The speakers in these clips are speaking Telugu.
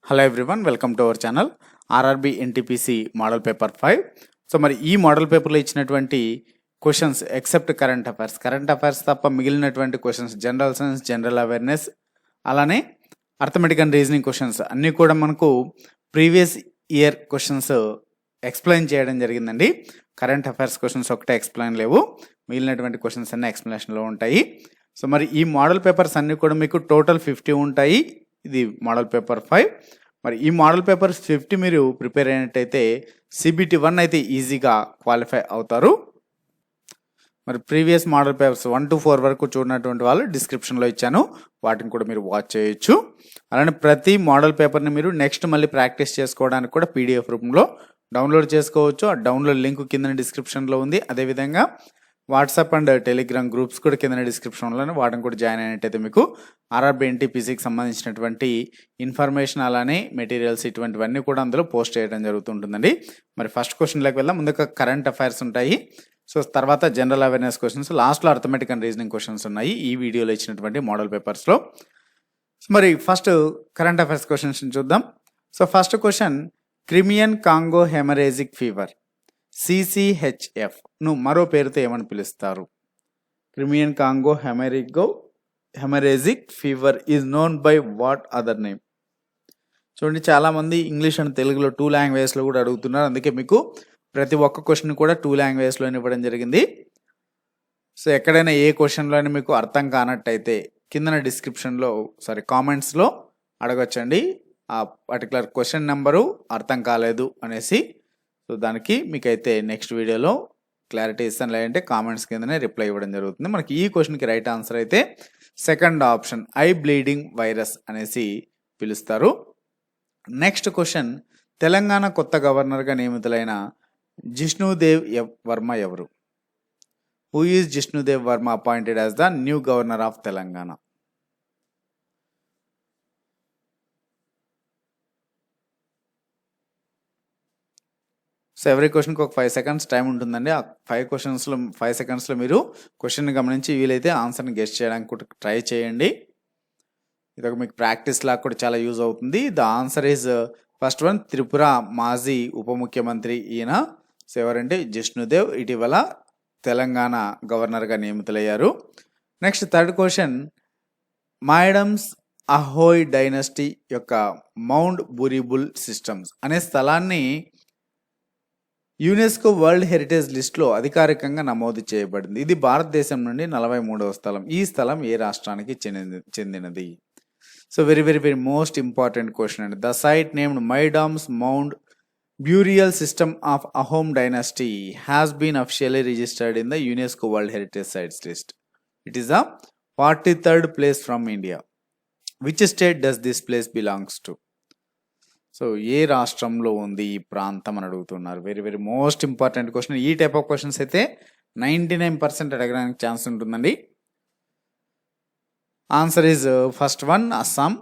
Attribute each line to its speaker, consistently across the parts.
Speaker 1: Hello everyone, welcome to our channel RRB NTPC model paper 5. So మరి ఈ మోడల్ పేపర్లో ఇచ్చినటువంటి క్వశ్చన్స్ ఎక్సెప్ట్ కరెంట్ అఫైర్స్ తప్ప మిగిలినటువంటి questions general science, general awareness, అలానే అర్థమెటిక్ అండ్ రీజనింగ్ క్వశ్చన్స్ అన్నీ కూడా మనకు ప్రీవియస్ ఇయర్ క్వశ్చన్స్ ఎక్స్ప్లెయిన్ చేయడం జరిగిందండి. కరెంట్ అఫైర్స్ క్వశ్చన్స్ ఒకటే ఎక్స్ప్లెయిన్ లేవు, మిగిలినటువంటి క్వశ్చన్స్ అన్నీ ఎక్స్ప్లెనేషన్లో ఉంటాయి. సో మరి ఈ మోడల్ పేపర్స్ అన్నీ కూడా మీకు టోటల్ 50 ఉంటాయి. ఇది మోడల్ పేపర్ 5. మరి ఈ మోడల్ పేపర్స్ 50 మీరు ప్రిపేర్ అయినట్టయితే CBT 1 అయితే ఈజీగా క్వాలిఫై అవుతారు. మరి ప్రీవియస్ మోడల్ పేపర్స్ 1 to 4 వరకు చూడనటువంటి వాళ్ళు డిస్క్రిప్షన్లో ఇచ్చాను, వాటిని కూడా మీరు వాచ్ చేయొచ్చు. అలానే ప్రతి మోడల్ పేపర్ని మీరు నెక్స్ట్ మళ్ళీ ప్రాక్టీస్ చేసుకోవడానికి కూడా PDF రూపంలో డౌన్లోడ్ చేసుకోవచ్చు. ఆ డౌన్లోడ్ లింక్ కింద డిస్క్రిప్షన్లో ఉంది. అదేవిధంగా వాట్సాప్ అండ్ టెలిగ్రామ్ గ్రూప్స్ కూడా కింద డిస్క్రిప్షన్లోనే, వాటిని కూడా జాయిన్ అయినట్టయితే మీకు ఆర్ఆర్బి ఎన్టీపీసీకి సంబంధించినటువంటి ఇన్ఫర్మేషన్ అలానే మెటీరియల్స్ ఇటువంటివన్నీ కూడా అందులో పోస్ట్ చేయడం జరుగుతుంటుందండి. మరి ఫస్ట్ క్వశ్చన్లోకి వెళ్దాం. ముందుగా కరెంట్ అఫైర్స్ ఉంటాయి, సో తర్వాత జనరల్ అవేర్నెస్ క్వశ్చన్స్, లాస్ట్లో అర్థమెటిక్ అండ్ రీజనింగ్ క్వశ్చన్స్ ఉన్నాయి ఈ వీడియోలో ఇచ్చినటువంటి మోడల్ పేపర్స్లో. మరి ఫస్ట్ కరెంట్ అఫైర్స్ క్వశ్చన్స్ చూద్దాం. So first question, Crimean Congo haemorrhagic fever CCHF ను మరో పేరుతో ఏమని పిలుస్తారు? Crimean Congo haemorrhagic fever is known by what other name? చూడండి, చాలామంది ఇంగ్లీష్ అండ్ తెలుగులో 2 లాంగ్వేజెస్లో కూడా అడుగుతున్నారు. అందుకే మీకు ప్రతి ఒక్క క్వశ్చన్ కూడా 2 లాంగ్వేజెస్లో ఇవ్వడం జరిగింది. సో ఎక్కడైనా ఏ క్వశ్చన్లోనే మీకు అర్థం కానట్టయితే కింద డిస్క్రిప్షన్లో కామెంట్స్లో అడగొచ్చండి. ఆ పర్టికులర్ క్వశ్చన్ నెంబరు అర్థం కాలేదు అనేసి. సో దానికి మీకైతే నెక్స్ట్ వీడియోలో క్లారిటీ ఇస్తాను, లేదంటే కామెంట్స్ కిందనే రిప్లై ఇవ్వడం జరుగుతుంది. మనకి ఈ క్వశ్చన్కి రైట్ ఆన్సర్ అయితే second option, I bleeding virus అనేసి పిలుస్తారు. నెక్స్ట్ క్వశ్చన్, తెలంగాణ కొత్త గవర్నర్గా నియమితులైన జిష్ణుదేవ్ వర్మ ఎవరు? Who is Jishnu Dev Varma appointed as the new governor of Telangana? So every క్వశ్చన్కి ఒక 5 seconds టైం ఉంటుందండి. ఆ 5 సెకండ్స్లో మీరు క్వశ్చన్ గమనించి వీలైతే ఆన్సర్ని గెస్ట్ చేయడానికి కూడా ట్రై చేయండి. ఇదొక మీకు ప్రాక్టీస్ లాగా కూడా చాలా యూజ్ అవుతుంది. The answer is first one, Tripura మాజీ ఉప ముఖ్యమంత్రి ఈయన. సో ఎవరంటే జిష్ణుదేవ్, ఇటీవల తెలంగాణ గవర్నర్గా నియమితులయ్యారు. Next third question, Moidams Ahom dynasty యొక్క మౌంట్ బూరిబుల్ సిస్టమ్స్ అనే స్థలాన్ని యునెస్కో వరల్డ్ హెరిటేజ్ లిస్ట్లో అధికారికంగా నమోదు చేయబడింది. ఇది భారతదేశం నుండి 43వ స్థలం. ఈ స్థలం ఏ రాష్ట్రానికి చెందినది? So very very very most important question అండి. The site named Moidams mount burial system of Ahom dynasty has been officially registered in the UNESCO world heritage sites list. It is the 43rd place from India. Which state does this place belongs to? So ఏ రాష్ట్రంలో ఉంది ఈ ప్రాంతం అని అడుగుతున్నారు. Very very most important question. ఈ టైప్ ఆఫ్ క్వశ్చన్స్ అయితే 99% అడగడానికి ఛాన్స్ ఉంటుందండి. Answer is first one, Assam.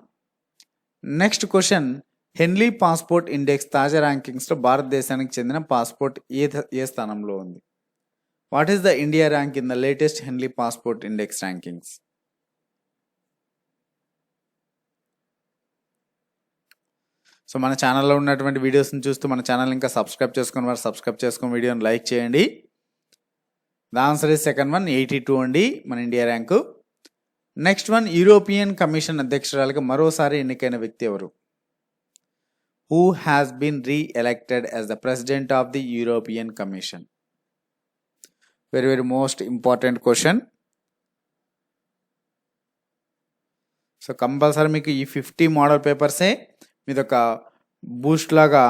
Speaker 1: Next question, హెన్లీ passport index తాజా ర్యాంకింగ్స్లో భారతదేశానికి చెందిన పాస్పోర్ట్ ఏ స్థానంలో ఉంది? What is the India rank in the latest హెన్లీ passport index rankings? So మన ఛానల్లో ఉన్నటువంటి వీడియోస్ని చూస్తూ మన ఛానల్ ఇంకా సబ్స్క్రైబ్ చేసుకుని వారు సబ్స్క్రైబ్ చేసుకుని వీడియోని లైక్ చేయండి. The answer is second one, 82 అండి మన India rank. Next one, European Commission అధ్యక్షురాలుగా మరోసారి ఎన్నికైన వ్యక్తి ఎవరు? Who has been re-elected as the president of the European Commission? Very very most important question. So compulsory మీకు ఈ 50 మోడల్ పేపర్సే మీదొక బూస్ట్ లాగా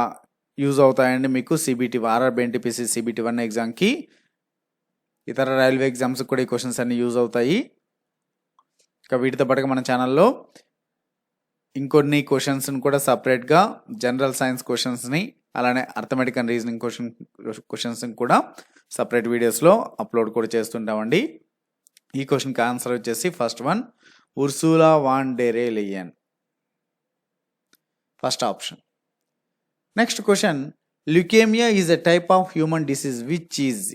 Speaker 1: యూజ్ అవుతాయండి. మీకు CBT ఆర్ఆర్బి ఎన్టీపీసీ CBT 1 ఎగ్జామ్కి, ఇతర రైల్వే ఎగ్జామ్స్ కూడా ఈ క్వశ్చన్స్ అన్ని యూజ్ అవుతాయి. ఇక వీటితో పాటుగా మన ఛానల్లో ఇంకొన్ని క్వశ్చన్స్ని కూడా సపరేట్గా జనరల్ సైన్స్ క్వశ్చన్స్ని, అలానే అర్థమెటిక్ అండ్ రీజనింగ్ క్వశ్చన్స్ని కూడా సపరేట్ వీడియోస్లో అప్లోడ్ కూడా చేస్తుంటామండి. ఈ క్వశ్చన్కి ఆన్సర్ వచ్చేసి first one, Ursula von der Leyen, first option. Next question, leukaemia is a type of human disease which is?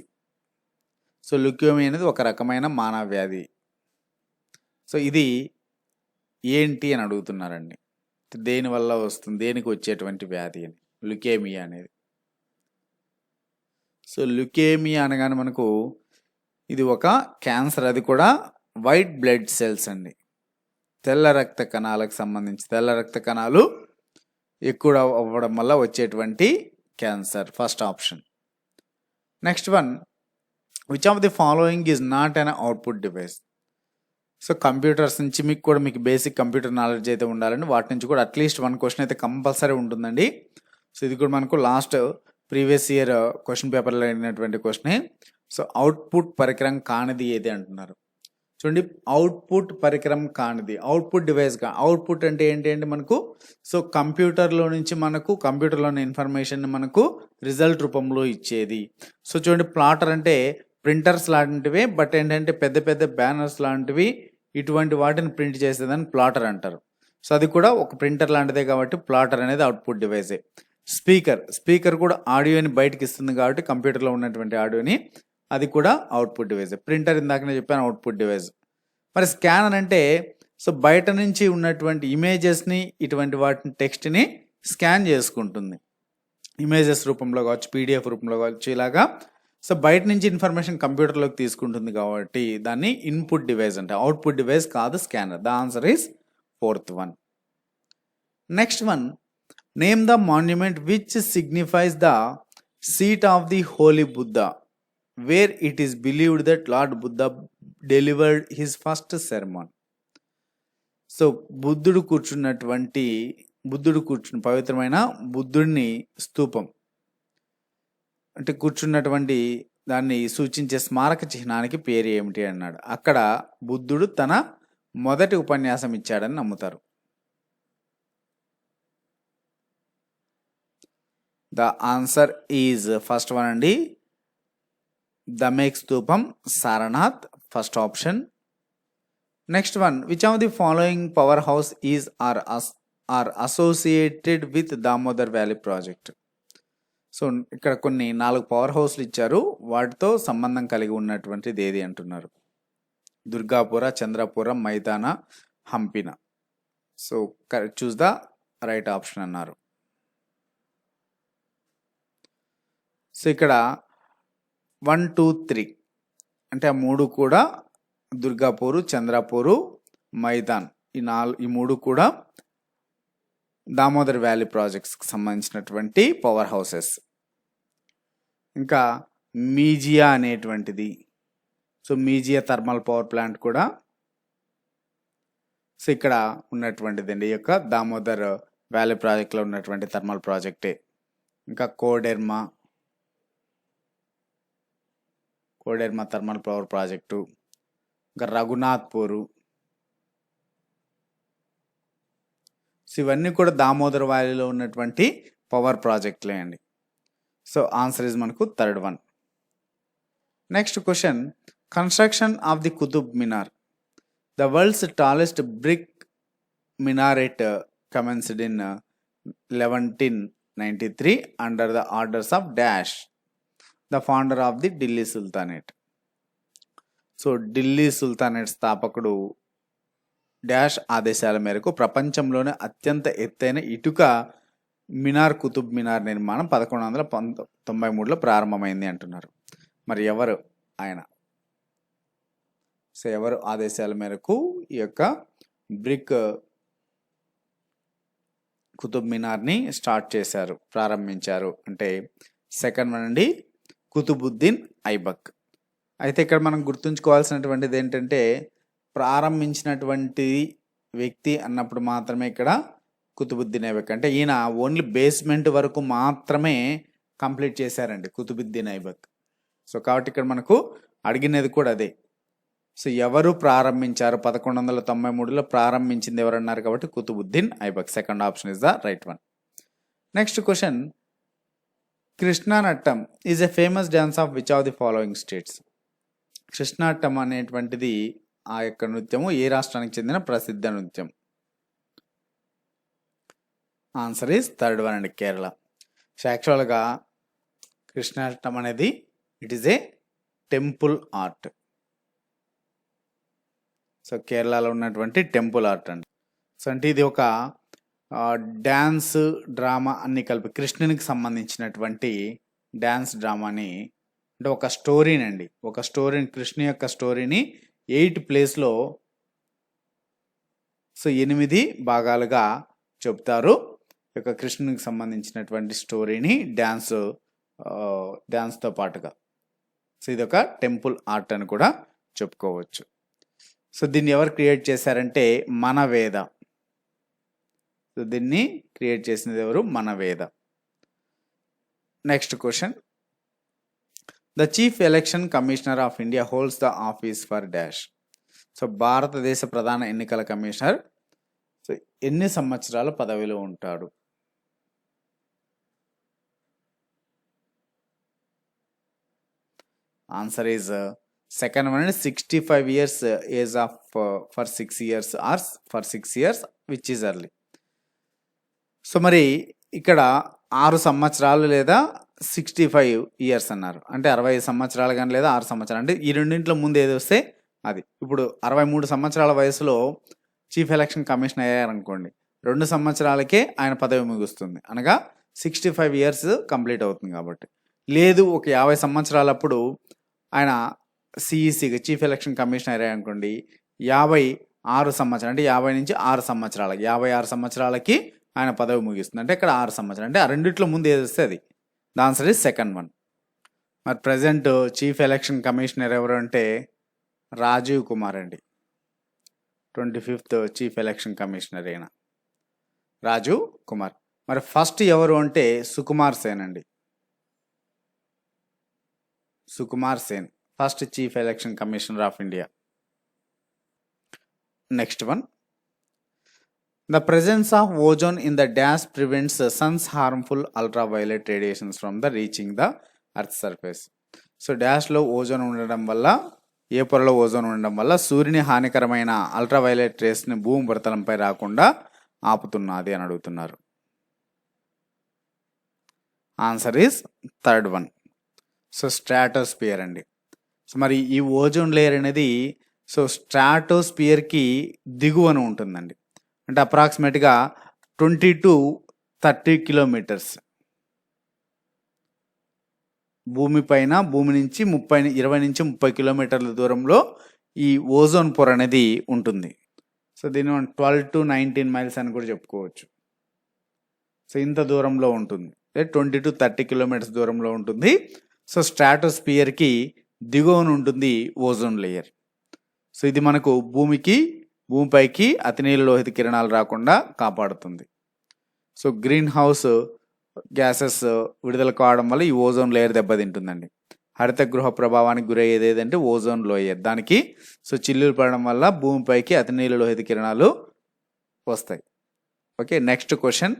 Speaker 1: So leukaemia అనేది ఒక రకమైన మానవ వ్యాధి. సో ఇది ఏంటి అని అడుగుతున్నారండి. దేని వల్ల వస్తుంది, దేనికి వచ్చేటువంటి వ్యాధి అని, లుకేమియా అనేది. సో లుకేమియా అనగానే మనకు ఇది ఒక క్యాన్సర్, అది కూడా వైట్ బ్లడ్ సెల్స్ అండి, తెల్ల రక్త కణాలకు సంబంధించి, తెల్ల రక్త కణాలు ఎక్కువ అవ్వడం వల్ల వచ్చేటువంటి cancer, first option. Next one, which of the following is not an output device. So computers నుంచి మీకు బేసిక్ కంప్యూటర్ నాలెడ్జ్ అయితే ఉండాలండి, వాటి నుంచి కూడా అట్లీస్ట్ 1 క్వశ్చన్ అయితే కంపల్సరీ ఉంటుందండి. సో ఇది కూడా మనకు లాస్ట్ ప్రీవియస్ ఇయర్ క్వశ్చన్ పేపర్లో అయినటువంటి క్వశ్చనే. సో అవుట్పుట్ పరికరం కానిది ఏది అంటున్నారు. చూడండి, అవుట్పుట్ పరికరం కానిది, అవుట్పుట్ డివైస్ అవుట్పుట్ అంటే ఏంటి అంటే మనకు, సో కంప్యూటర్లో నుంచి మనకు కంప్యూటర్లోని ఇన్ఫర్మేషన్ మనకు రిజల్ట్ రూపంలో ఇచ్చేది. సో చూడండి, ప్లాటర్ అంటే ప్రింటర్స్ లాంటివి, బట్ ఏంటంటే పెద్ద పెద్ద బ్యానర్స్ లాంటివి, ఇటువంటి వాటిని ప్రింట్ చేసేదాన్ని ప్లాటర్ అంటారు. సో అది కూడా ఒక ప్రింటర్ లాంటిదే కాబట్టి ప్లాటర్ అనేది అవుట్పుట్ డివైసే. స్పీకర్ కూడా ఆడియోని బయటకి ఇస్తుంది కాబట్టి కంప్యూటర్లో ఉన్నటువంటి ఆడియోని, అది కూడా అవుట్పుట్ డివైస్. ప్రింటర్ ఇందాకనే చెప్పాను అవుట్పుట్ డివైస్. మరి స్కానర్ అంటే సో బయట నుంచి ఉన్నటువంటి ఇమేజెస్ని, ఇటువంటి వాటిని టెక్స్ట్ని స్కాన్ చేసుకుంటుంది, ఇమేజెస్ రూపంలో కావచ్చు, పీడిఎఫ్ రూపంలో కావచ్చు, ఇలాగా. సో బయట నుంచి ఇన్ఫర్మేషన్ కంప్యూటర్లోకి తీసుకుంటుంది కాబట్టి దాన్ని ఇన్పుట్ డివైస్ అంటే, అవుట్పుట్ డివైస్ కాదు scanner. The answer is 4th one. Next one, name the monument which signifies the seat of the holy Buddha where it is believed that Lord Buddha delivered his first sermon. So బుద్ధుడు కూర్చున్న పవిత్రమైన బుద్ధుడిని స్తూపం అంటే కూర్చున్నటువంటి దాన్ని సూచించే స్మారక చిహ్నానికి పేరు ఏమిటి అన్నాడు. అక్కడ బుద్ధుడు తన మొదటి ఉపన్యాసం ఇచ్చాడని నమ్ముతారు. The answer is first one అండి, దమేక్ స్తూపం, Sarnath, first option. Next one, which of the following power house is or associated with Damodar valley project. So ఇక్కడ కొన్ని 4 పవర్ హౌస్లు ఇచ్చారు, వాటితో సంబంధం కలిగి ఉన్నటువంటిది ఏది అంటున్నారు. దుర్గాపుర, చంద్రపురం, మైదాన, హంపిన. So choose the right option అన్నారు. సో ఇక్కడ 1, 2, 3 అంటే ఆ 3 కూడా దుర్గాపూరు, చంద్రపూరు, మైదాన్, ఈ 3 కూడా దామోదర్ వ్యాలీ ప్రాజెక్ట్స్కి సంబంధించినటువంటి పవర్ హౌసెస్. ఇంకా మీజియా అనేటువంటిది, సో మీజియా థర్మల్ పవర్ ప్లాంట్ కూడా సో ఇక్కడ ఉన్నటువంటిది అండి, ఈ యొక్క దామోదర్ వ్యాలీ ప్రాజెక్ట్లో ఉన్నటువంటి థర్మల్ ప్రాజెక్టే. ఇంకా కోడెర్మా థర్మల్ పవర్ ప్రాజెక్టు, ఇంకా రఘునాథ్పూరు. సో ఇవన్నీ కూడా దామోదర్ వ్యాలీలో ఉన్నటువంటి పవర్ ప్రాజెక్టులే అండి. సో ఆన్సర్ ఇస్ మనకు 3rd one. Next question, construction of the Qutub Minar, the world's tallest brick minaret commenced in 1193 under the orders of Dash, the founder of the Delhi Sultanate. So Delhi sultanate స్థాపకుడు డాష్ ఆదేశాల మేరకు ప్రపంచంలోనే అత్యంత ఎత్తైన ఇటుక కుతుబ్ మినార్ నిర్మాణం 1193లో ప్రారంభమైంది అంటున్నారు. మరి ఎవరు ఆయన? సో ఎవరు ఆదేశాల మేరకు ఈ యొక్క బ్రిక్ కుతుబ్ మినార్ని స్టార్ట్ చేశారు, ప్రారంభించారు అంటే సెకండ్ వన్ అండి, కుతుబుద్దీన్ ఐబక్. అయితే ఇక్కడ మనం గుర్తుంచుకోవాల్సినటువంటిది ఏంటంటే, ప్రారంభించినటువంటి వ్యక్తి అన్నప్పుడు మాత్రమే ఇక్కడ కుతుబుద్దీన్ ఐబక్ అంటే ఈయన ఓన్లీ బేస్మెంట్ వరకు మాత్రమే కంప్లీట్ చేశారండి కుతుబుద్దీన్ ఐబక్. సో కాబట్టి ఇక్కడ మనకు అడిగినది కూడా అదే. సో ఎవరు ప్రారంభించారు? 1193లో ప్రారంభించింది ఎవరన్నారు కాబట్టి Qutubuddin Aibak. Second option is the right one. Next question, Krishnanattam is a famous dance of which of the following states. Krishnattam అనేటువంటిది ఆ యొక్క నృత్యము ఏ రాష్ట్రానికి చెందిన ప్రసిద్ధ నృత్యం? ఆన్సర్ ఈస్ 3rd వన్ అండి, కేరళ. సో యాక్చువల్గా కృష్ణాట్టం అనేది it is a temple art. So కేరళలో ఉన్నటువంటి టెంపుల్ ఆర్ట్ అండి. సో అంటే ఇది ఒక డ్యాన్స్ డ్రామా అన్ని కలిపి కృష్ణునికి సంబంధించినటువంటి డ్యాన్స్ డ్రామాని అంటే ఒక స్టోరీనండి, ఒక స్టోరీని కృష్ణ యొక్క స్టోరీని 8 ప్లేస్లో 8 భాగాలుగా చెప్తారు. ఈ యొక్క కృష్ణునికి సంబంధించినటువంటి స్టోరీని డ్యాన్స్తో పాటుగా. ఇదొక టెంపుల్ ఆర్ట్ అని కూడా చెప్పుకోవచ్చు. దీన్ని ఎవరు క్రియేట్ చేశారంటే మనవేద. దీన్ని క్రియేట్ చేసినది ఎవరు? మనవేద. Next question, the chief election commissioner of India holds the office for dash. భారతదేశ ప్రధాన ఎన్నికల కమిషనర్ ఎన్ని సంవత్సరాల పదవిలో ఉంటాడు? Answer is second one, 65 years age of for 6 years or for 6 years which is early. మరి ఇక్కడ 6 సంవత్సరాలు లేదా 65 years అన్నారు, అంటే 60 సంవత్సరాలు కానీ లేదా 6 సంవత్సరాలు, అంటే ఈ రెండింటిలో ముందు ఏది వస్తే అది. ఇప్పుడు 63 సంవత్సరాల వయసులో చీఫ్ ఎలక్షన్ కమిషన్ అయ్యారనుకోండి, 2 సంవత్సరాలకే ఆయన పదవి ముగుస్తుంది, అనగా 65 years కంప్లీట్ అవుతుంది కాబట్టి. లేదు ఒక 50 సంవత్సరాలప్పుడు ఆయన సిఈసిగా చీఫ్ ఎలక్షన్ కమిషన్ అయ్యారనుకోండి, 56 సంవత్సరాలు, అంటే 50 నుంచి 6 సంవత్సరాలకి 56 సంవత్సరాలకి ఆయన పదవి ముగిస్తుంది, అంటే ఇక్కడ 6 సంవత్సరాలు, అంటే ఆ రెండిట్లో ముందు ఏది వస్తే అది. The answer is second one. మరి ప్రజెంట్ చీఫ్ ఎలక్షన్ కమిషనర్ ఎవరు అంటే రాజీవ్ కుమార్ అండి. 25th చీఫ్ ఎలక్షన్ కమిషనర్ అయిన రాజీవ్ కుమార్. మరి ఫస్ట్ ఎవరు అంటే సుకుమార్ సేన్ అండి. Sukumar Sen first chief election commissioner of India. Next one, the presence of ozone in the dash prevents sun's harmful ultraviolet radiations from the reaching the earth surface. డాష్లో ఓజోన్ ఉండడం వల్ల, ఏ పొరలో ఓజోన్ ఉండడం వల్ల సూర్యుని హానికరమైన అల్ట్రావైలెట్ రేస్ని భూమి ఉపరితలంపై రాకుండా ఆపుతున్నది అని అడుగుతున్నారు. Answer is third one. Stratosphere అండి. మరి ఈ ఓజోన్ లేయర్ అనేది స్ట్రాటోస్పియర్కి దిగువన ఉంటుందండి, అంటే అప్రాక్సిమేట్గా 20 to 30 kilometers భూమిపైన, భూమి నుంచి 20 నుంచి 30 kilometers దూరంలో ఈ ఓజోన్ పొర అనేది ఉంటుంది. దీన్ని 12 to 19 miles అని కూడా చెప్పుకోవచ్చు. ఇంత దూరంలో ఉంటుంది, 20 to 30 kilometers దూరంలో ఉంటుంది. స్ట్రాటోస్పియర్కి దిగువన ఉంటుంది ఓజోన్ లేయర్. ఇది మనకు భూమిపైకి అతినీల లోహిత కిరణాలు రాకుండా కాపాడుతుంది. గ్రీన్ హౌస్ గ్యాసెస్ విడుదల కావడం వల్ల ఈ ఓజోన్ లేయర్ దెబ్బతింటుందండి. హరిత గృహ ప్రభావానికి గురయ్యేది ఏదంటే ఓజోన్ లేయర్. దానికి చిల్లులు పడడం వల్ల భూమిపైకి అతినీల లోహిత కిరణాలు వస్తాయి. Okay, next question,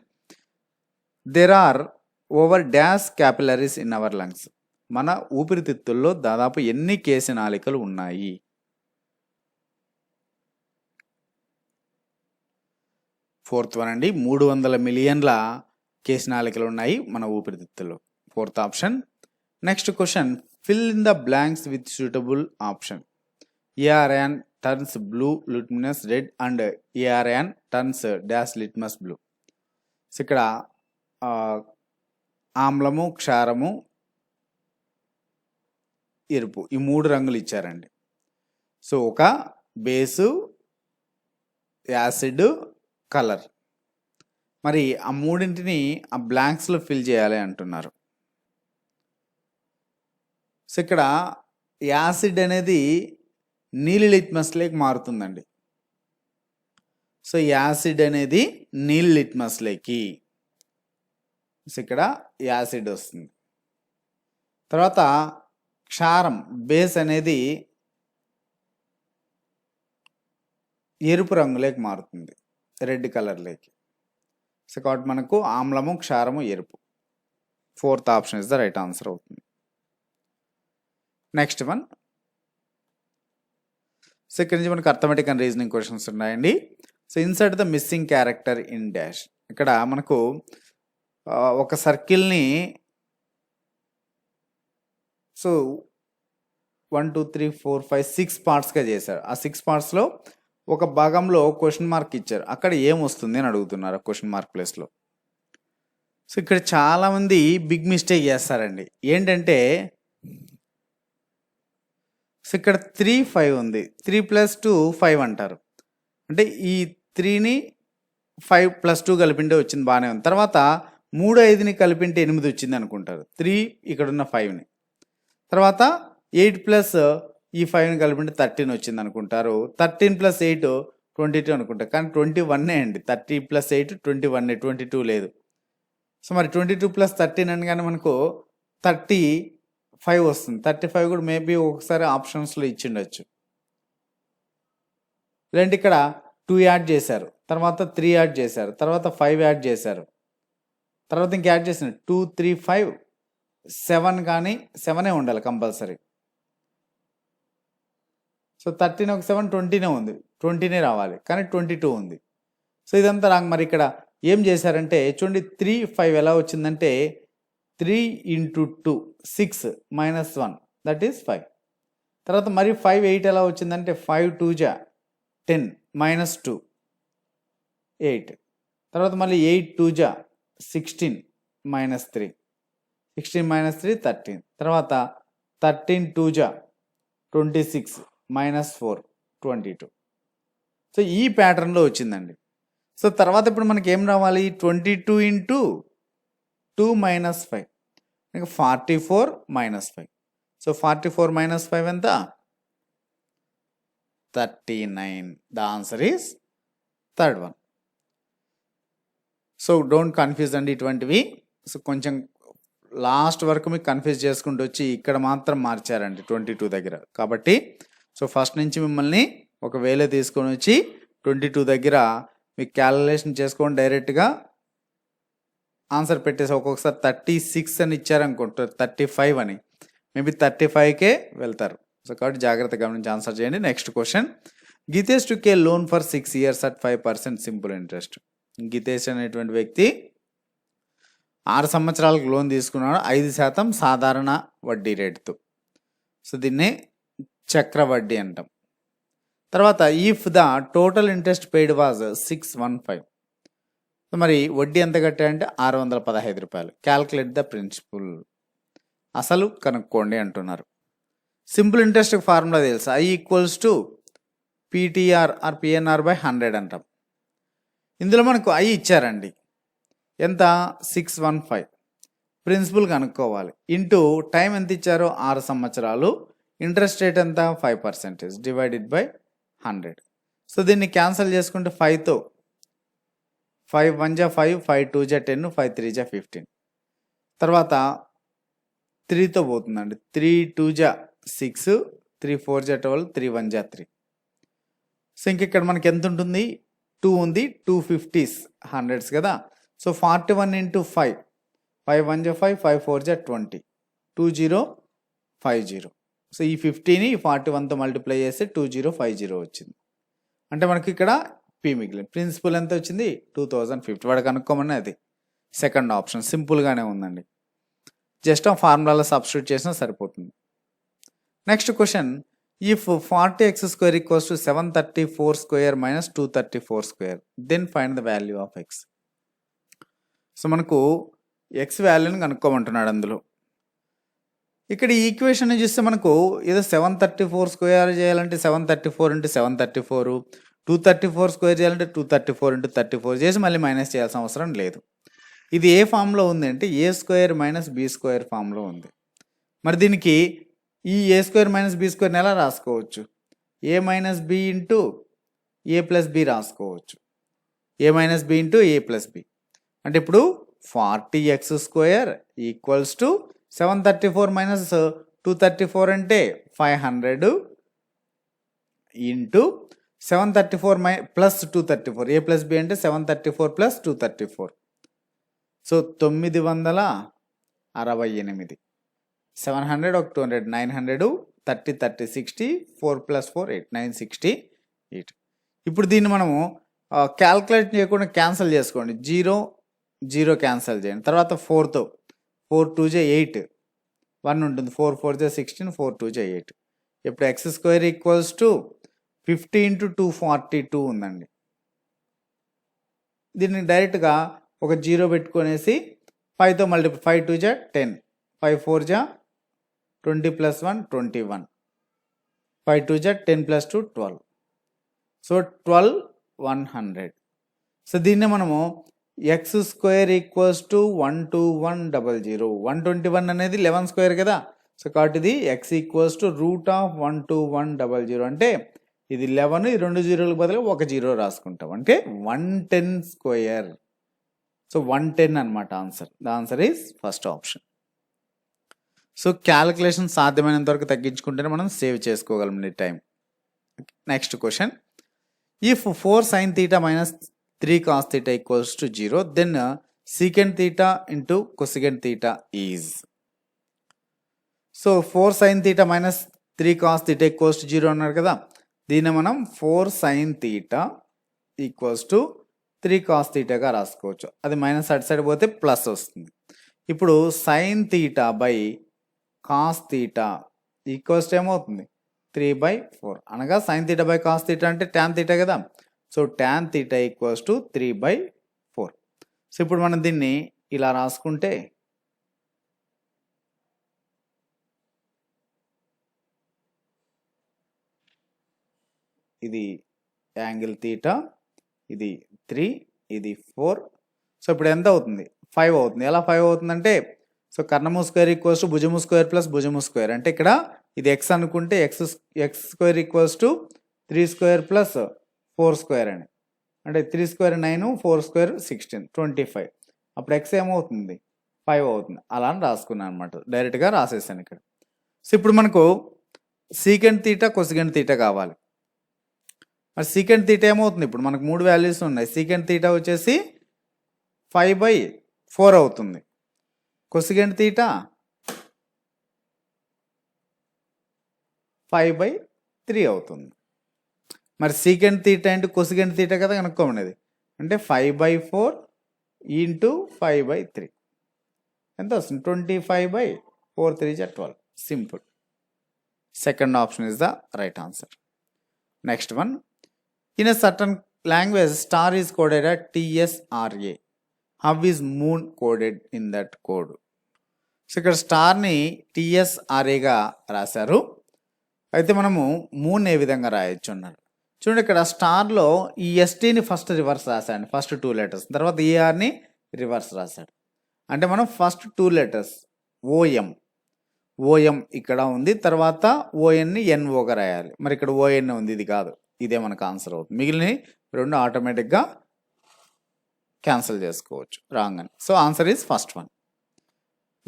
Speaker 1: there are over dash capillaries in our lungs. మన ఊపిరితిత్తుల్లో దాదాపు ఎన్ని కేశనాళికలు ఉన్నాయి? ఫోర్త్ వన్ అండి, 300 million కేశనాళికలు ఉన్నాయి మన ఊపిరితిత్తుల్లో. Fourth option. Next question, fill in the blanks with suitable option. ARN turns blue litmus red and ARN turns dash litmus blue. ఇక్కడ ఆమ్లము, క్షారము, ఎరుపు, ఈ 3 రంగులు ఇచ్చారండి. ఒక బేసు, యాసిడ్, కలర్. మరి ఆ మూడింటిని ఆ బ్లాంక్స్లో ఫిల్ చేయాలి అంటున్నారు. ఇక్కడ యాసిడ్ అనేది నీలి లిట్మస్ లేక్ మారుతుందండి. యాసిడ్ అనేది నీలి లిట్మస్ లేకి ఇక్కడ యాసిడ్ వస్తుంది. తర్వాత క్షారం, బేస్ అనేది ఎరుపు రంగులోకి మారుతుంది, రెడ్ కలర్లోకి. కాబట్టి మనకు ఆమ్లము, క్షారము, ఎరుపు. Fourth option is the right answer అవుతుంది. నెక్స్ట్ వన్, ఇక్కడ నుంచి మనకు అర్థమెటిక్ అండ్ రీజనింగ్ క్వశ్చన్స్ ఉన్నాయండి. Insert the missing character in dash. ఇక్కడ మనకు ఒక సర్కిల్ని 1 2 3 4 5 6 పార్ట్స్గా చేశారు. ఆ 6 పార్ట్స్లో ఒక భాగంలో క్వశ్చన్ మార్క్ ఇచ్చారు, అక్కడ ఏం వస్తుంది అని అడుగుతున్నారు క్వశ్చన్ మార్క్ ప్లేస్లో. సో ఇక్కడ చాలామంది బిగ్ మిస్టేక్ చేస్తారండి. ఏంటంటే సో ఇక్కడ 3 5 ఉంది, 3 + 2 5 అంటారు. అంటే ఈ 3ని 5 + 2 కలిపింటే వచ్చింది, బాగానే ఉంది. తర్వాత 3 5ని కలిపింటే 8 వచ్చింది అనుకుంటారు, 3 ఇక్కడ ఉన్న 5ని. తర్వాత 8 ప్లస్ ఈ 5ని కలిపింటే 13 వచ్చింది అనుకుంటారు. 13 + 8 22 అనుకుంటారు, కానీ 21 అండి. 30 + 8 21, 22 లేదు. సో మరి 22 + 13 అనగానే మనకు 35 వస్తుంది. 35 కూడా మేబీ ఒకసారి ఆప్షన్స్లో ఇచ్చిండొచ్చు. లేదంటే ఇక్కడ 2 యాడ్ చేశారు, తర్వాత 3 యాడ్ చేశారు, తర్వాత 5 యాడ్ చేశారు, తర్వాత ఇంక యాడ్ చేసిన 2 3 5 7, కానీ 7 ఉండాలి కంపల్సరీ. సో 13 ఒక 7 20 ఉంది, 20 రావాలి, కానీ 22 ఉంది. సో ఇదంతా రాంగ్. మరి ఇక్కడ ఏం చేశారంటే చూడండి, 3 5 ఎలా వచ్చిందంటే 3 × 2 6 - 1 దట్ ఈస్ 5. తర్వాత మరి 5 8 ఎలా వచ్చిందంటే 5 2 10 -2 8. తర్వాత మళ్ళీ 8 2 16 -3 16 - 3 13. తర్వాత 13 2 26 -4 22. సో ఈ ప్యాటర్న్లో వచ్చిందండి. సో తర్వాత ఇప్పుడు మనకి ఏం రావాలి, 22 × 2 - 5 ఇంకా 44 - 5. సో 44 - 5 ఎంత, 39. The answer is third one. So don't confuse అండి ఇటువంటివి. సో కొంచెం లాస్ట్ వరకు మీకు కన్ఫ్యూజ్ చేసుకుంటూ వచ్చి ఇక్కడ మాత్రం మార్చారండి 22 దగ్గర. కాబట్టి సో ఫస్ట్ నుంచి మిమ్మల్ని ఒక వేలే తీసుకొని వచ్చి 22 దగ్గర మీకు క్యాలిక్యులేషన్ చేసుకొని డైరెక్ట్గా ఆన్సర్ పెట్టేసి ఒక్కొక్కసారి 36 అని ఇచ్చారనుకుంటారు, 35 అని, మేబీ 35కే వెళ్తారు. సో కాబట్టి జాగ్రత్తగా గమనించి ఆన్సర్ చేయండి. Next question, Gitesh took A loan for 6 years at 5% simple interest. Gitesh అనేటువంటి వ్యక్తి 6 సంవత్సరాలకు లోన్ తీసుకున్నాడు, 5% సాధారణ వడ్డీ రేటుతో. సో దీన్ని చక్రవడ్డీ అంటాం. తర్వాత if the total interest paid was 615. So మరి వడ్డీ ఎంత కట్టాడంటే 615 రూపాయలు. క్యాల్కులేట్ ద ప్రిన్సిపల్, అసలు కనుక్కోండి అంటున్నారు. సింపుల్ ఇంట్రెస్ట్ ఫార్ములా తెలుసు, I = PTR ఆర్ PNR / 100 అంటాం. ఇందులో మనకు I ఇచ్చారండి, ఎంత 615. ప్రిన్సిపల్ కనుక్కోవాలి, ఇంటూ టైం ఎంత ఇచ్చారో 6 సంవత్సరాలు, ఇంట్రెస్ట్ రేట్ ఎంత 5%, డివైడెడ్ బై 100. సో దీన్ని క్యాన్సిల్ చేసుకుంటే 5తో 5 1 5, 5 2 10, 5 3 15. తర్వాత 3తో పోతుందండి, 3 2 6, 3 4 12, 3 1 3. సో ఇంక ఇక్కడ మనకి ఎంత ఉంటుంది, 2 ఉంది, 2 50s 100s కదా. సో 41 × 5, 5 1 5, 5 4 20, 2050. సో ఈ 50ని 41తో మల్టిప్లై చేస్తే 2050 వచ్చింది. అంటే మనకి ఇక్కడ పి మిగిలింది. ప్రిన్సిపల్ ఎంత వచ్చింది, 2050. వాడికి కనుక్కోమని అది సెకండ్ ఆప్షన్, సింపుల్గానే ఉందండి. జస్ట్ ఆ ఫార్ములాలో సబ్స్టిట్యూట్ చేసినా సరిపోతుంది. Next question, if 40x² = 734² - 234², then find the value of x. So మనకు ఎక్స్ వాల్యూని కనుక్కోమంటున్నాడు అందులో. ఇక్కడ ఈ ఈక్వేషన్ చూస్తే మనకు ఏదో 734² చేయాలంటే 734 × 734, 234² చేయాలంటే 234 × 34 చేసి మళ్ళీ మైనస్ చేయాల్సిన అవసరం లేదు. ఇది ఏ ఫామ్లో ఉంది అంటే a² - b² ఫామ్లో ఉంది. మరి దీనికి ఈ a² - b² ఎలా రాసుకోవచ్చు, a - b × a + b రాసుకోవచ్చు, a - b × a + b. అంటే ఇప్పుడు 40x² = 734 - 234 అంటే 500 × 734 + 234, a + b అంటే 734 + 234. సో 968. 700 ఒక 200, 900, 30 30 60, 4 + 4 8, 968. ఇప్పుడు దీన్ని మనము క్యాల్కులేట్ చేయకుండా క్యాన్సిల్ చేసుకోండి, 0 0 క్యాన్సిల్ చేయండి. తర్వాత 4తో 4 2 8, 1 ఉంటుంది, 4 4 16, 4 2 8. ఇప్పుడు x² = 50 into 242 ఉందండి. దీన్ని డైరెక్ట్గా ఒక 0 పెట్టుకునేసి 5తో మల్టిప్లై 5 2 జా 10, 5 4 జా 20 + 1 21, 5 2 జా 10 + 2 12. సో 12 100. సో దీన్ని మనము x² = 12100. 121 అనేది 11 స్క్వేర్ కదా. సో కాబట్టి ఇది x = √12100 అంటే ఇది 11, ఈ 2 జీరోలకు బదులు ఒక జీరో రాసుకుంటాం అంటే 110 స్క్వేర్. సో 110 అనమాట answer. The answer is first option. So calculation సాధ్యమైనంత వరకు తగ్గించుకుంటేనే మనం సేవ్ చేసుకోగలం ఈ time. Next question, if 4 sin θ minus 3 cos θ = 0, then secant θ into cosecant θ is. So 4 sin θ minus 3 cos θ = 0 అన్నారు కదా. దీన్ని మనం 4 sin θ = 3 cos θ గా రాసుకోవచ్చు. అది మైనస్ అటు సైడ్ పోతే ప్లస్ వస్తుంది. ఇప్పుడు sin θ బై cos θ ఈక్వల్స్ ఏమవుతుంది 3/4. అనగా sin θ బై cos θ అంటే tan θ కదా. So tan θ = 3/4. సో ఇప్పుడు మనం దీన్ని ఇలా రాసుకుంటే ఇది యాంగిల్ θ, ఇది 3, ఇది 4. సో ఇప్పుడు ఎంత అవుతుంది 5 అవుతుంది. ఎలా 5 అవుతుందంటే సో కర్ణము స్క్వేర్ = భుజము స్క్వేర్ ప్లస్ భుజము స్క్వేర్ అంటే ఇక్కడ ఇది x అనుకుంటే x² = 3² ప్లస్ 4² అని అంటే 3² 9, 4² 16, 25. అప్పుడు x ఏమవుతుంది 5 అవుతుంది. అలా అని రాసుకున్నాను అనమాట. డైరెక్ట్గా రాసేసాను ఇక్కడ. సో ఇప్పుడు మనకు secant θ cosecant θ కావాలి. మరి secant θ ఏమవుతుంది, ఇప్పుడు మనకు 3 వాల్యూస్ ఉన్నాయి. secant θ వచ్చేసి 5/4 అవుతుంది. cosecant θ 5/3 అవుతుంది. మరి secant θ ఇంటూ cosecant θ కదా కనుక్కోమనేది. అంటే 5/4 ఇంటూ 5/3 ఎంత వస్తుంది 25/4 3 = 12. Simple. Second option is the right answer. Next one, in a certain language star is coded at TSRA. How is moon coded in that code? So ఇక్కడ స్టార్ని TSRAగా రాశారు. అయితే మనము మూన్ ఏ విధంగా రాయొచ్చు అన్నారు. చూడండి ఇక్కడ స్టార్లో ఈ STని ఫస్ట్ రివర్స్ రాశాడు, ఫస్ట్ 2 లెటర్స్. తర్వాత ERని రివర్స్ రాశాడు. అంటే మనం ఫస్ట్ 2 లెటర్స్ OM ఇక్కడ ఉంది, తర్వాత ONని NOగా రాయాలి. మరి ఇక్కడ ON ఉంది, ఇది కాదు, ఇదే మనకు ఆన్సర్ అవుతుంది. మిగిలిన 2 ఆటోమేటిక్గా క్యాన్సిల్ చేసుకోవచ్చు రాంగ్ అని. So answer is first one.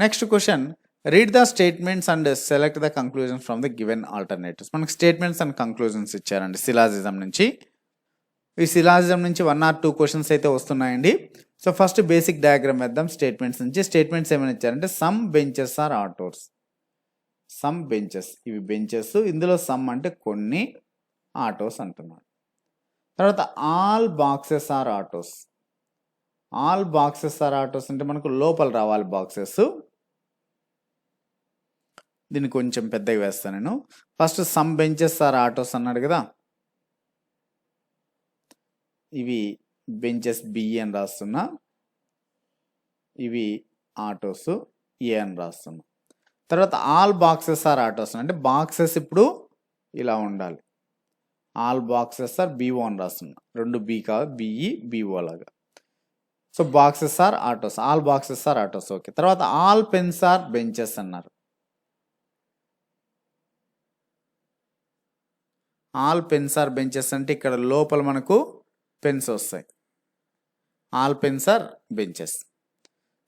Speaker 1: Next question, read the statements and select the conclusions from the given alternatives. మనకు స్టేట్మెంట్స్ అండ్ కంక్లూజన్స్ ఇచ్చారండి సిలాజిజం నుంచి. ఈ సిలాజిజం నుంచి 1 or 2 క్వశ్చన్స్ అయితే వస్తున్నాయండి. సో ఫస్ట్ బేసిక్ డయాగ్రామ్ వేద్దాం స్టేట్మెంట్స్ నుంచి. స్టేట్మెంట్స్ ఏమైనా ఇచ్చారంటే some benches are autos. Some benches, ఇవి బెంచెస్, ఇందులో సమ్ అంటే కొన్ని, ఆటోస్ అంటున్నాడు. తర్వాత all boxes are autos. All boxes are autos అంటే మనకు లోపల రావాలి బాక్సెస్. దీన్ని కొంచెం పెద్దగా వేస్తాను నేను. First some benches are autos అన్నాడు కదా. ఇవి బెంచెస్ B అని రాస్తున్నా, ఇవి ఆటోస్ A అని రాస్తున్నా. తర్వాత ఆల్ బాక్సెస్ ఆర్ ఆటోస్ అంటే బాక్సెస్ ఇప్పుడు ఇలా ఉండాలి. ఆల్ బాక్సెస్ ఆర్ BO అని రాస్తున్నా. 2 B కాదు, BE BO లాగా. So boxes are autos, all boxes are autos. Okay. తర్వాత ఆల్ పెన్స్ ఆర్ బెంచెస్ అన్నారు. ఆల్ పెన్స్ ఆర్ బెంచెస్ అంటే ఇక్కడ లోపల మనకు పెన్స్ వస్తాయి. All pens are benches.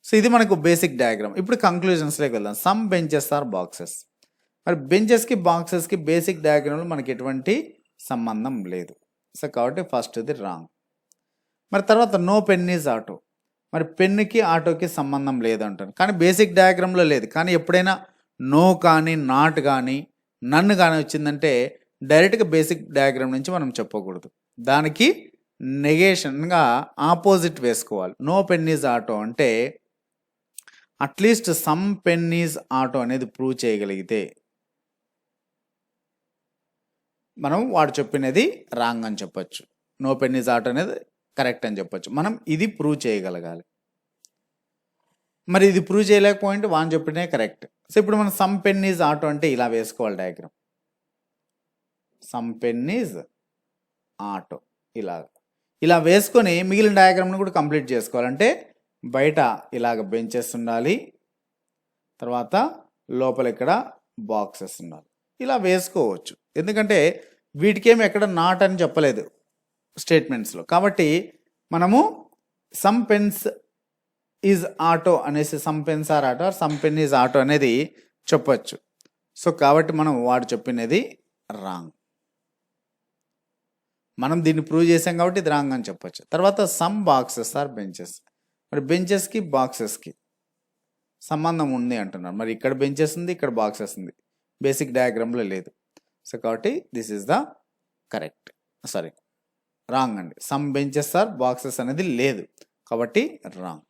Speaker 1: So ఇది మనకు బేసిక్ డయాగ్రామ్. ఇప్పుడు కంక్లూజన్స్లోకి వెళ్దాం. Some benches are boxes. మరి బెంచెస్కి బాక్సెస్కి బేసిక్ డయాగ్రామ్లో మనకి ఎటువంటి సంబంధం లేదు. సో కాబట్టి ఫస్ట్ ఇది రాంగ్. మరి తర్వాత నో పెన్ ఈజ్ ఆటో. మరి పెన్నుకి ఆటోకి సంబంధం లేదు అంటాను, కానీ బేసిక్ డయాగ్రామ్లో లేదు. కానీ ఎప్పుడైనా నో కానీ నాట్ కానీ నన్ను కానీ వచ్చిందంటే డైరెక్ట్గా బేసిక్ డయాగ్రామ్ నుంచి మనం చెప్పకూడదు, దానికి నెగేషన్గా ఆపోజిట్ వేసుకోవాలి. నో పెన్ ఈజ్ ఆటో అంటే at least some pen is auto అనేది ప్రూవ్ చేయగలిగితే, మనం వాడు చెప్పినది రాంగ్ అని చెప్పొచ్చు. నో పెన్ ఈజ్ ఆటో అనేది కరెక్ట్ అని చెప్పొచ్చు. మనం ఇది ప్రూవ్ చేయగలగాలి. మరి ఇది ప్రూవ్ చేయలేకపోయింటే వాడు చెప్పినే కరెక్ట్. సో ఇప్పుడు మనం సమ్ పెన్ ఈజ్ ఆటో అంటే ఇలా వేసుకోవాలి diagram. Some pen is auto ఇలా వేసుకొని మిగిలిన డయాగ్రామ్ని కూడా కంప్లీట్ చేసుకోవాలంటే బయట ఇలాగ బెంచెస్ ఉండాలి, తర్వాత లోపల ఇక్కడ బాక్సెస్ ఉండాలి. ఇలా వేసుకోవచ్చు, ఎందుకంటే వీటికేమి ఎక్కడ నాట్ అని చెప్పలేదు స్టేట్మెంట్స్లో. కాబట్టి మనము సమ్ పెన్స్ ఈజ్ ఆటో అనేసి some pens are auto, some pen is auto అనేది చెప్పచ్చు. సో కాబట్టి మనం వాడు చెప్పినది రాంగ్. మనం దీన్ని ప్రూవ్ చేసాం కాబట్టి ఇది రాంగ్ అని చెప్పొచ్చు. తర్వాత సమ్ బాక్సెస్ ఆర్ బెంచెస్. మరి బెంచెస్కి బాక్సెస్కి సంబంధం ఉంది అంటున్నారు. మరి ఇక్కడ బెంచెస్ ఉంది, ఇక్కడ బాక్సెస్ ఉంది, బేసిక్ డయాగ్రామ్లో లేదు. సో కాబట్టి this is the correct, wrong అండి. సమ్ బెంచెస్ ఆర్ బాక్సెస్ అనేది లేదు కాబట్టి రాంగ్.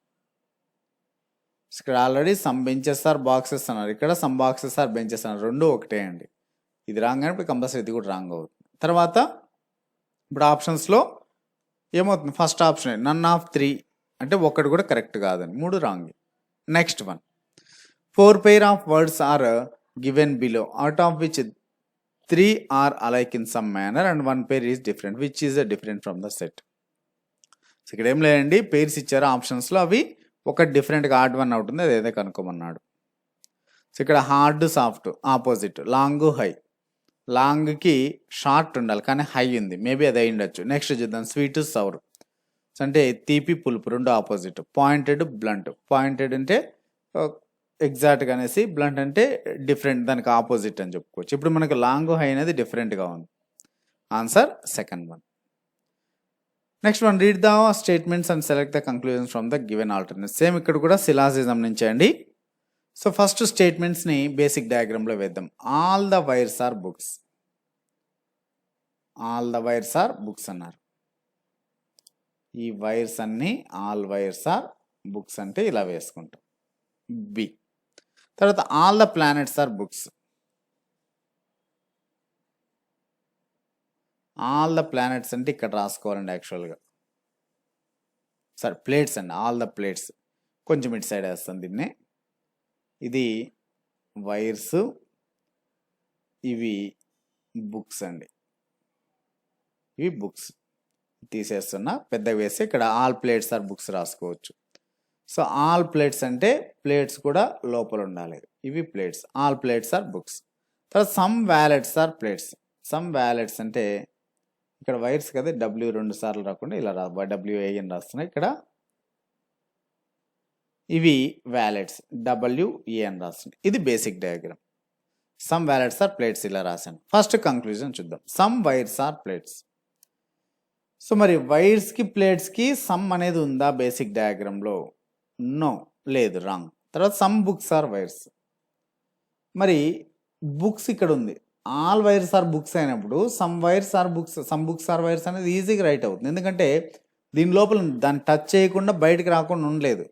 Speaker 1: ఇక్కడ already some benches are boxes అన్నారు, ఇక్కడ సమ్ బాక్సెస్ ఆర్ బెంచెస్ అన్నారు, రెండు ఒకటే అండి. ఇది రాంగ్ అని ఇప్పుడు కంపల్సరీ ఇది కూడా రాంగ్ అవుతుంది. తర్వాత ఇప్పుడు ఆప్షన్స్లో ఏమవుతుంది, ఫస్ట్ ఆప్షన్ నన్ ఆఫ్ 3 అంటే ఒకటి కూడా కరెక్ట్ కాదని, 3 wrong. Next one 4 pair of words are given below, out of which 3 are alike in some manner and 1 pair is different, which is different from the set. So ఇక్కడ ఏం లేదండి, పేర్స్ ఇచ్చారు ఆప్షన్స్లో, అవి ఒకటి డిఫరెంట్గా ఆడ్ వన్ అవుతుంది, అది ఏదో కనుక్కోమన్నాడు. సో ఇక్కడ hard soft opposite, long high. లాంగ్కి షార్ట్ ఉండాలి కానీ హై ఉంది, మేబీ అది అయి ఉండొచ్చు. నెక్స్ట్ చూద్దాం స్వీట్ సౌర్ అంటే తీపి పులుపు, రెండు ఆపోజిట్. పాయింటెడ్ బ్లంట్, పాయింటెడ్ అంటే ఎగ్జాక్ట్గా అనేసి, బ్లంట్ అంటే డిఫరెంట్, దానికి ఆపోజిట్ అని చెప్పుకోవచ్చు. ఇప్పుడు మనకు లాంగ్ హై అనేది డిఫరెంట్గా ఉంది. Answer second one. Next one read the statements and select the conclusions from the given alternate. Same ఇక్కడ కూడా సిలాజిజం నుంచి అండి. సో ఫస్ట్ స్టేట్మెంట్స్ని బేసిక్ డయాగ్రామ్లో వేద్దాం. All the wires are books, all the wires are books అన్నారు. ఈ వైర్స్ అన్ని ఆల్ వైర్స్ ఆర్ బుక్స్ అంటే ఇలా వేసుకుంటాం. బి. తర్వాత all the planets are books, all the planets అంటే ఇక్కడ రాసుకోవాలండి యాక్చువల్గా. ప్లేట్స్ అండి, ఆల్ ద ప్లేట్స్. కొంచెం ఇటు సైడ్ వేస్తాం దీన్ని. ఇది వైర్స్, ఇవి బుక్స్ అండి, ఇవి బుక్స్. తీసేస్తున్నా, పెద్దగా వేస్తే ఇక్కడ ఆల్ ప్లేట్స్ ఆర్ బుక్స్ రాసుకోవచ్చు. సో ఆల్ ప్లేట్స్ అంటే ప్లేట్స్ కూడా లోపల ఉండాలి, ఇవి plates. All plates are books. తర్వాత some wallets are plates. Some wallets అంటే ఇక్కడ వైర్స్ కదా, డబ్ల్యూ 2 సార్లు రాకుండా ఇలా WA అని రాస్తున్నాయి. ఇక్కడ ఇవి వ్యాలెట్స్, WE అని రాస్తున్నాయి. ఇది basic diagram. Some wallets are plates ఇలా రాశాను. ఫస్ట్ కంక్లూజన్ చూద్దాం. Some wires are plates. So మరి వైర్స్కి ప్లేట్స్కి సమ్ అనేది ఉందా బేసిక్ డయాగ్రామ్లో? నో, లేదు, రాంగ్. తర్వాత సమ్ బుక్స్ ఆర్ వైర్స్. మరి బుక్స్ ఇక్కడ ఉంది, ఆల్ వైర్స్ ఆర్ బుక్స్ అయినప్పుడు some wires are books, some books are wires అనేది ఈజీగా రైట్ అవుతుంది, ఎందుకంటే దీని లోపల దాన్ని టచ్ చేయకుండా బయటకు రాకుండా ఉండలేదు.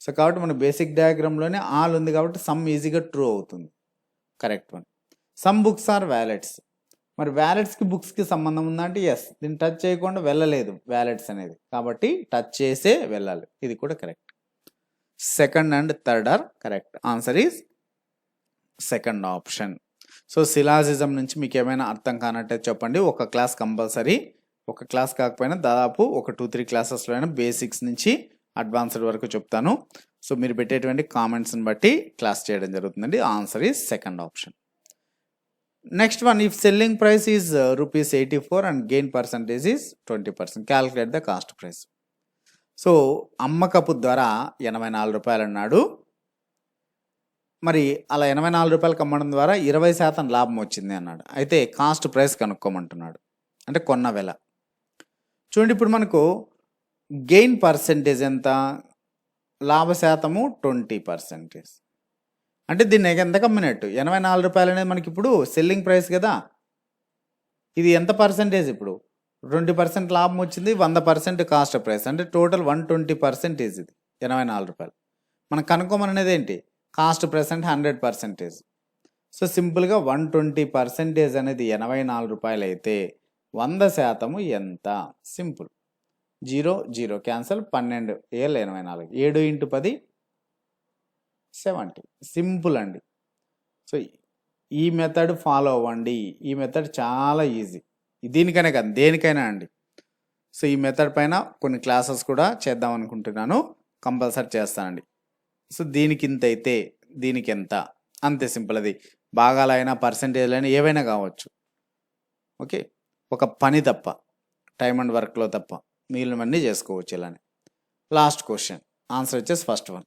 Speaker 1: సో కాబట్టి మన బేసిక్ డయాగ్రామ్లోనే ఆల్ ఉంది కాబట్టి సమ్ ఈజీగా ట్రూ అవుతుంది, correct one. Some books are wallets. మరి వ్యాలెట్స్కి బుక్స్కి సంబంధం ఉందా అంటే ఎస్, దీన్ని టచ్ చేయకుండా వెళ్ళలేదు వ్యాలెట్స్ అనేది, కాబట్టి టచ్ చేసే వెళ్ళాలి, ఇది కూడా correct. Second and third or correct. Answer is second option. So syllogism నుంచి మీకు ఏమైనా అర్థం కానట్టే చెప్పండి. ఒక క్లాస్ కంపల్సరీ, ఒక క్లాస్ కాకపోయినా దాదాపు ఒక 2-3 క్లాసెస్లో అయినా బేసిక్స్ నుంచి అడ్వాన్స్డ్ వరకు చెప్తాను. సో మీరు పెట్టేటువంటి కామెంట్స్ని బట్టి క్లాస్ చేయడం జరుగుతుందండి. Answer is second option. Next one, if selling price is ₹84 and gain percentage is 20%, calculate the cost price. So అమ్మకపు ధర ₹84 అన్నాడు. మరి అలా ₹84 అమ్మడం ద్వారా 20% లాభం వచ్చింది అన్నాడు. అయితే కాస్ట్ ప్రైస్ కనుక్కోమంటున్నాడు, అంటే కొన్న వెల. చూడండి, ఇప్పుడు మనకు గెయిన్ పర్సెంటేజ్ ఎంత, లాభ శాతము 20%. అంటే దీన్ని ఎంతకు అమ్మినట్టు, ₹84 అనేది మనకి ఇప్పుడు సెల్లింగ్ ప్రైస్ కదా. ఇది ఎంత పర్సెంటేజ్, ఇప్పుడు 20% లాభం వచ్చింది, 100% కాస్ట్ ప్రైస్, అంటే టోటల్ 120% ఇది ₹84. మనం కనుక్కోమనేది ఏంటి, కాస్ట్ ప్రైస్ అంటే 100%. సో సింపుల్గా 120% అనేది 84 రూపాయలు అయితే 100% ఎంత? సింపుల్. 0 0 క్యాన్సల్. 12 ఏళ్ళు 84. 7 × 10 70. సింపుల్ అండి. సో ఈ మెథడ్ ఫాలో అవ్వండి. ఈ మెథడ్ చాలా ఈజీ. దీనికనే కాదు దేనికైనా అండి. సో ఈ మెథడ్ పైన కొన్ని క్లాసెస్ కూడా చేద్దాం అనుకుంటున్నాను. కంపల్సరీ చేస్తానండి. సో దీనికి ఇంత అయితే దీనికి ఎంత, అంతే సింపుల్. అది భాగాలైనా పర్సంటేజ్లైనా ఏవైనా కావచ్చు. ఓకే, ఒక పని తప్ప, టైమ్ అండ్ వర్క్లో తప్ప మిగిలినవన్నీ చేసుకోవచ్చు ఇలానే. లాస్ట్ క్వశ్చన్ ఆన్సర్ వచ్చేసి first one.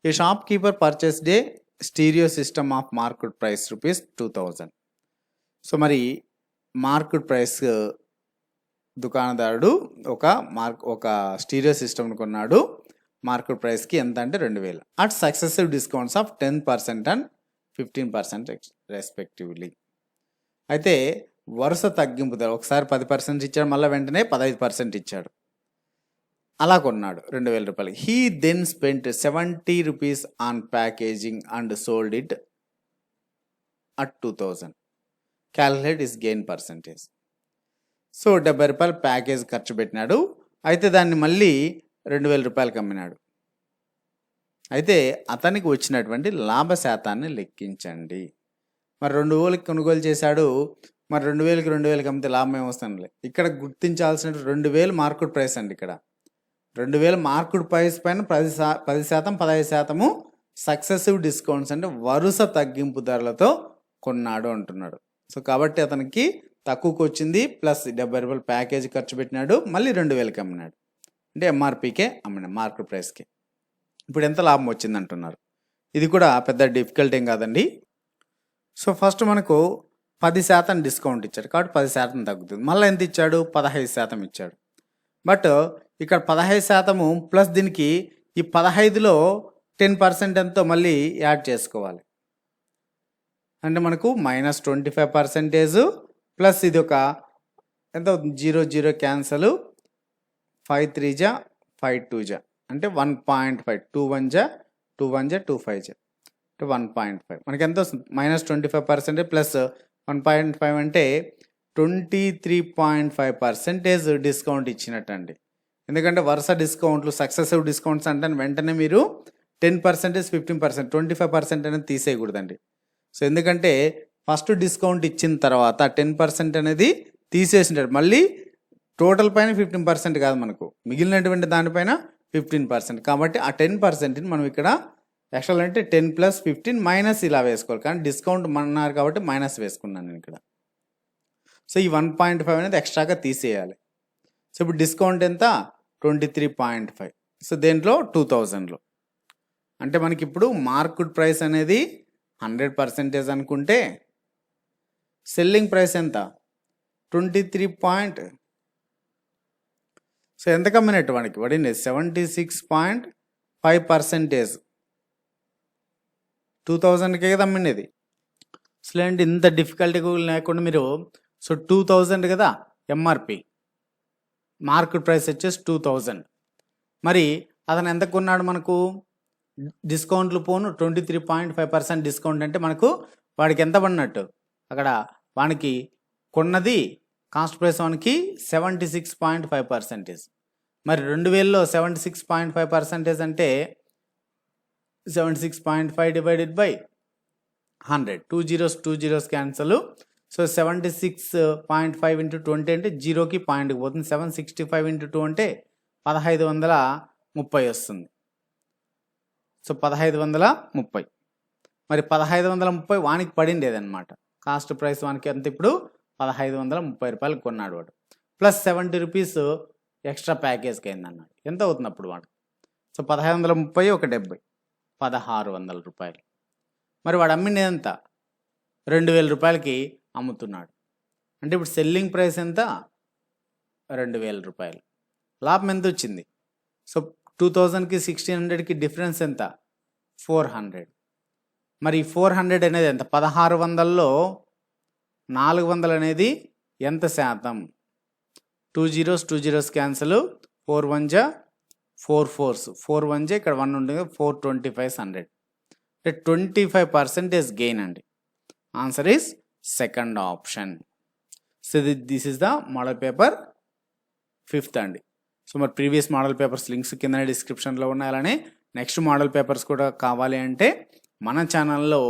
Speaker 1: A shop keeper purchased A stereo system of market price ₹2000. So మరి మార్కెట్ ప్రైస్ దుకాణదారుడు ఒక స్టీరియో సిస్టమ్ని కొన్నాడు. మార్కెట్ ప్రైస్కి ఎంత అంటే 2000 at successive discounts of 10% and 15% respectively. అయితే వరుస తగ్గింపు ధర, ఒకసారి 10% ఇచ్చాడు, మళ్ళీ వెంటనే 15% ఇచ్చాడు, అలా కొన్నాడు 2000 రూపాయలకి. He then spent ₹70 on packaging and sold it at 2000. Calculate is gain percentage. So 70 రూపాయలు ప్యాకేజ్ ఖర్చు పెట్టినాడు. అయితే దాన్ని మళ్ళీ 2000 రూపాయలకి అమ్మినాడు. అయితే అతనికి వచ్చినటువంటి లాభ శాతాన్ని లెక్కించండి. మరి 2000కి కొనుగోలు చేశాడు, మరి 2000కి 2000కి అమ్మితే లాభం ఏమొస్తుంది? ఇక్కడ గుర్తించాల్సిన 2000 మార్కెట్ ప్రైస్ అండి. ఇక్కడ 2000 మార్కెట్ ప్రైస్ పైన 10% 15% సక్సెసివ్ డిస్కౌంట్స్ అంటే వరుస తగ్గింపు ధరలతో కొన్నాడు అంటున్నాడు. సో కాబట్టి అతనికి తక్కువకి వచ్చింది, ప్లస్ 70 రూపాయలు ప్యాకేజీ ఖర్చు పెట్టినాడు, మళ్ళీ 2000కి అమ్మినాడు. అంటే ఎంఆర్పీకే అమ్మినాడు, మార్కెట్ ప్రైస్కి. ఇప్పుడు ఎంత లాభం వచ్చింది అంటున్నారు. ఇది కూడా పెద్ద డిఫికల్ట్ ఏం కాదండి. సో ఫస్ట్ మనకు 10% డిస్కౌంట్ ఇచ్చాడు కాబట్టి 10% తగ్గుతుంది. మళ్ళీ ఎంత ఇచ్చాడు? 15% ఇచ్చాడు. బట్ ఇక్కడ 15% ప్లస్ దీనికి ఈ 15లో 10% ఎంతో మళ్ళీ యాడ్ చేసుకోవాలి. అంటే మనకు -25% ప్లస్ ఇది ఒక ఎంత అవుతుంది? 0 0 క్యాన్సల్. 5 3 జా 5 2 జా అంటే 1.5. 2 1 జా 2 1 జా 2 5 జా అంటే 1.5. మనకి ఎంత వస్తుంది? -25% ప్లస్ 1.5 అంటే 23.5% డిస్కౌంట్ ఇచ్చినట్టండి. ఎందుకంటే వరుస డిస్కౌంట్లు, సక్సెసివ్ డిస్కౌంట్స్ అంటే వెంటనే మీరు 10%, 15%, 25% అనేది తీసేయకూడదండి. సో ఎందుకంటే ఫస్ట్ డిస్కౌంట్ ఇచ్చిన తర్వాత 10% అనేది తీసేసింటారు. మళ్ళీ టోటల్ పైన 15% కాదు, మనకు మిగిలినటువంటి దానిపైన 15%. కాబట్టి ఆ 10%ని మనం ఇక్కడ యాక్చువల్ అంటే 10 + 15 మైనస్ ఇలా వేసుకోవాలి. కానీ డిస్కౌంట్ అన్నారు కాబట్టి మైనస్ వేసుకున్నాను నేను ఇక్కడ. సో ఈ 1.5 అనేది ఎక్స్ట్రాగా తీసేయాలి. సో ఇప్పుడు డిస్కౌంట్ ఎంత? 23.5. సో దేంట్లో 2000లో అంటే మనకి ఇప్పుడు మార్కెట్ ప్రైస్ అనేది 100% అనుకుంటే సెల్లింగ్ ప్రైస్ ఎంత? 23. సో ఎంత కమ్మినట్టు వాడికి పడింది? 76.5%. 2000కే కదా అమ్మినది. అసలు ఏంటి ఇంత డిఫికల్టీ లేకుండా మీరు, సో 2000 కదా ఎంఆర్పి, మార్కెట్ ప్రైస్ వచ్చేసి 2000. మరి అతను ఎంత కొన్నాడు? మనకు డిస్కౌంట్లు పోను 23.5% డిస్కౌంట్ అంటే మనకు వాడికి ఎంత పడినట్టు? అక్కడ వానికి కొన్నది కాస్ట్ ప్రైస్ వానికి 76.5%. మరి 2000లో 76.5% అంటే 76.5 divided by 100. 2 zeros cancel. So 76.5 × 20 అంటే 0కి పాయింట్కి పోతుంది. 765 × 2 అంటే 1530 వస్తుంది. సో 1530. మరి 1530 వానికి పడిండేదన్నమాట. కాస్ట్ ప్రైస్ వానికి ఎంత? ఇప్పుడు 1530 రూపాయలు కొన్నాడు వాడు. ప్లస్ 70 రూపీస్ ఎక్స్ట్రా ప్యాకేజ్కి అయిందన్నాడు. ఎంత అవుతుంది అప్పుడు వాడు? సో 1530 ఒక 70 1600 రూపాయలు. మరి వాడు అమ్మింది ఎంత? 2000 రూపాయలకి అమ్ముతున్నాడు. అంటే ఇప్పుడు సెల్లింగ్ ప్రైస్ ఎంత? 2000 రూపాయలు. లాభం ఎంత వచ్చింది? సో 2000కి 1600కి డిఫరెన్స్ ఎంత? 400. మరి 400 అనేది ఎంత? 1600లో 400 అనేది ఎంత శాతం? 2 zeros క్యాన్సల్. 4 1 జా 4 4s 4 1 జా ఇక్కడ 1 ఉంటుంది, 42500. అంటే 25% గెయిన్ అండి. Answer is second option. So this is the model paper 5th అండి. సో మరి ప్రీవియస్ మోడల్ పేపర్స్ లింక్స్ కింద డిస్క్రిప్షన్లో ఉన్నాయి. అలానే నెక్స్ట్ మోడల్ పేపర్స్ కూడా కావాలి అంటే మన ఛానల్లో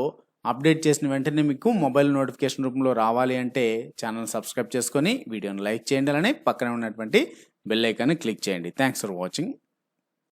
Speaker 1: అప్డేట్ చేసిన వెంటనే మీకు మొబైల్ నోటిఫికేషన్ రూపంలో రావాలి అంటే ఛానల్ సబ్స్క్రైబ్ చేసుకొని వీడియోని లైక్ చేయండి. అలానే పక్కనే ఉన్నటువంటి బెల్ ఐకాన్ని క్లిక్ చేయండి. Thanks for watching.